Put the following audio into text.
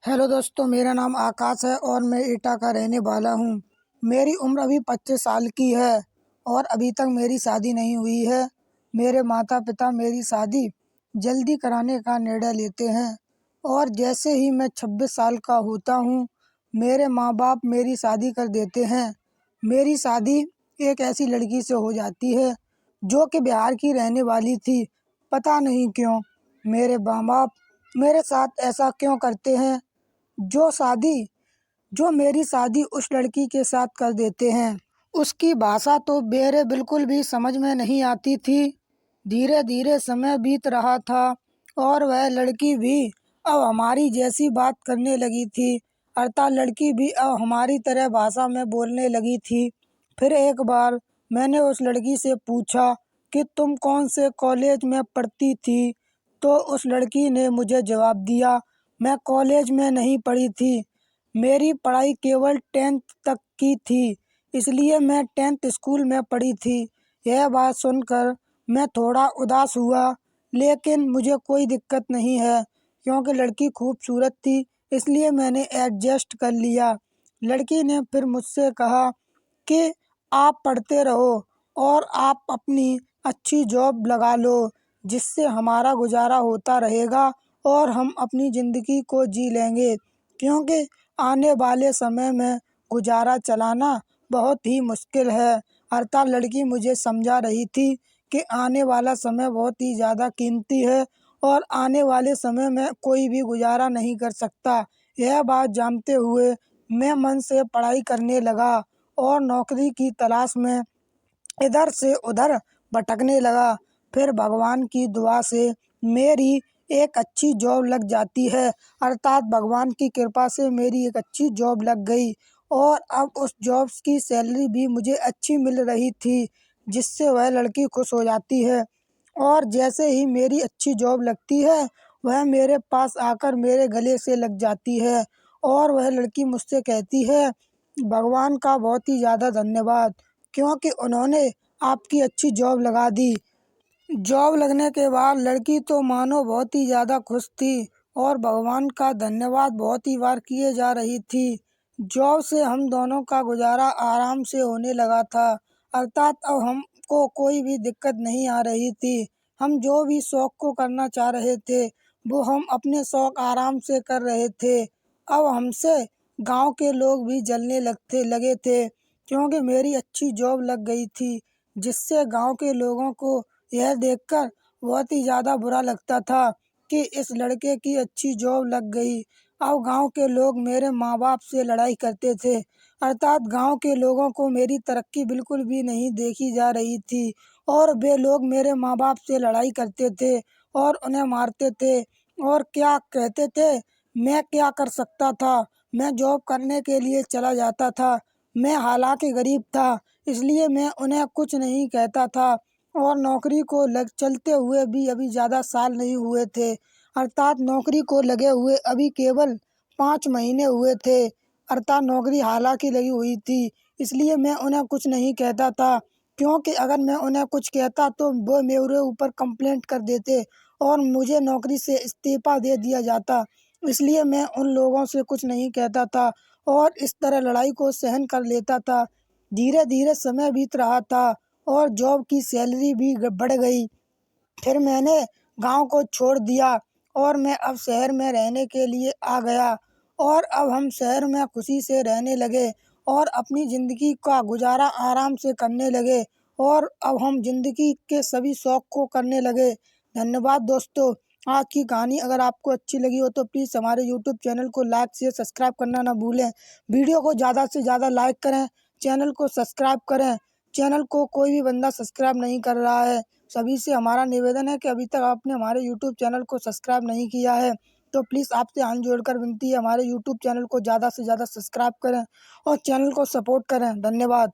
Hello दोस्तों, मेरा नाम आकाश है और मैं एटा का रहने वाला हूँ। मेरी उम्र अभी 25 साल की है और अभी तक मेरी शादी नहीं हुई है। मेरे माता पिता मेरी शादी जल्दी कराने का निर्णय लेते हैं और जैसे ही मैं 26 साल का होता हूँ, मेरे माँ बाप मेरी शादी कर देते हैं। मेरी शादी एक ऐसी लड़की से हो जाती है जो कि बिहार की रहने वाली थी। पता नहीं क्यों मेरे माँ बाप मेरे साथ ऐसा क्यों करते हैं, जो शादी जो मेरी शादी उस लड़की के साथ कर देते हैं। उसकी भाषा तो मेरे बिल्कुल भी समझ में नहीं आती थी। धीरे धीरे समय बीत रहा था और वह लड़की भी अब हमारी जैसी बात करने लगी थी, अर्थात लड़की भी अब हमारी तरह भाषा में बोलने लगी थी। फिर एक बार मैंने उस लड़की से पूछा कि तुम कौन से कॉलेज में पढ़ती थी, तो उस लड़की ने मुझे जवाब दिया, मैं कॉलेज में नहीं पढ़ी थी, मेरी पढ़ाई केवल 10th तक की थी, इसलिए मैं 10th स्कूल में पढ़ी थी। यह बात सुनकर मैं थोड़ा उदास हुआ, लेकिन मुझे कोई दिक्कत नहीं है क्योंकि लड़की खूबसूरत थी, इसलिए मैंने एडजस्ट कर लिया। लड़की ने फिर मुझसे कहा कि आप पढ़ते रहो और आप अपनी अच्छी जॉब लगा लो, जिससे हमारा गुजारा होता रहेगा और हम अपनी ज़िंदगी को जी लेंगे, क्योंकि आने वाले समय में गुजारा चलाना बहुत ही मुश्किल है। अर्थात लड़की मुझे समझा रही थी कि आने वाला समय बहुत ही ज़्यादा कीमती है और आने वाले समय में कोई भी गुजारा नहीं कर सकता। यह बात जानते हुए मैं मन से पढ़ाई करने लगा और नौकरी की तलाश में इधर से उधर भटकने लगा। फिर भगवान की दुआ से मेरी एक अच्छी जॉब लग जाती है, अर्थात भगवान की कृपा से मेरी एक अच्छी जॉब लग गई और अब उस जॉब की सैलरी भी मुझे अच्छी मिल रही थी, जिससे वह लड़की खुश हो जाती है। और जैसे ही मेरी अच्छी जॉब लगती है, वह मेरे पास आकर मेरे गले से लग जाती है और वह लड़की मुझसे कहती है, भगवान का बहुत ही ज़्यादा धन्यवाद, क्योंकि उन्होंने आपकी अच्छी जॉब लगा दी। जॉब लगने के बाद लड़की तो मानो बहुत ही ज़्यादा खुश थी और भगवान का धन्यवाद बहुत ही बार किए जा रही थी। जॉब से हम दोनों का गुजारा आराम से होने लगा था, अर्थात अब हमको कोई भी दिक्कत नहीं आ रही थी। हम जो भी शौक को करना चाह रहे थे, वो हम अपने शौक आराम से कर रहे थे। अब हमसे गांव के लोग भी जलने लगे थे, क्योंकि मेरी अच्छी जॉब लग गई थी, जिससे गांव के लोगों को यह देखकर बहुत ही ज़्यादा बुरा लगता था कि इस लड़के की अच्छी जॉब लग गई। अब गांव के लोग मेरे माँ बाप से लड़ाई करते थे, अर्थात गांव के लोगों को मेरी तरक्की बिल्कुल भी नहीं देखी जा रही थी और वे लोग मेरे माँ बाप से लड़ाई करते थे और उन्हें मारते थे और क्या कहते थे, मैं क्या कर सकता था, मैं जॉब करने के लिए चला जाता था। मैं हालांकि गरीब था, इसलिए मैं उन्हें कुछ नहीं कहता था और नौकरी को लग चलते हुए भी अभी ज़्यादा साल नहीं हुए थे, अर्थात नौकरी को लगे हुए अभी केवल 5 महीने हुए थे, अर्थात नौकरी हालांकि लगी हुई थी, इसलिए मैं उन्हें कुछ नहीं कहता था, क्योंकि अगर मैं उन्हें कुछ कहता तो वो मेरे ऊपर कंप्लेंट कर देते और मुझे नौकरी से इस्तीफा दे दिया जाता। इसलिए मैं उन लोगों से कुछ नहीं कहता था और इस तरह लड़ाई को सहन कर लेता था। धीरे धीरे समय बीत रहा था और जॉब की सैलरी भी बढ़ गई। फिर मैंने गांव को छोड़ दिया और मैं अब शहर में रहने के लिए आ गया और अब हम शहर में खुशी से रहने लगे और अपनी ज़िंदगी का गुजारा आराम से करने लगे और अब हम ज़िंदगी के सभी शौक को करने लगे। धन्यवाद दोस्तों। आज की कहानी अगर आपको अच्छी लगी हो तो प्लीज़ हमारे यूट्यूब चैनल को लाइक शेयर सब्सक्राइब करना ना भूलें। वीडियो को ज़्यादा से ज़्यादा लाइक करें, चैनल को सब्सक्राइब करें। चैनल को कोई भी बंदा सब्सक्राइब नहीं कर रहा है। सभी से हमारा निवेदन है कि अभी तक आपने हमारे यूट्यूब चैनल को सब्सक्राइब नहीं किया है, तो प्लीज़ आपसे हाथ जोड़कर विनती है, हमारे यूट्यूब चैनल को ज़्यादा से ज़्यादा सब्सक्राइब करें और चैनल को सपोर्ट करें। धन्यवाद।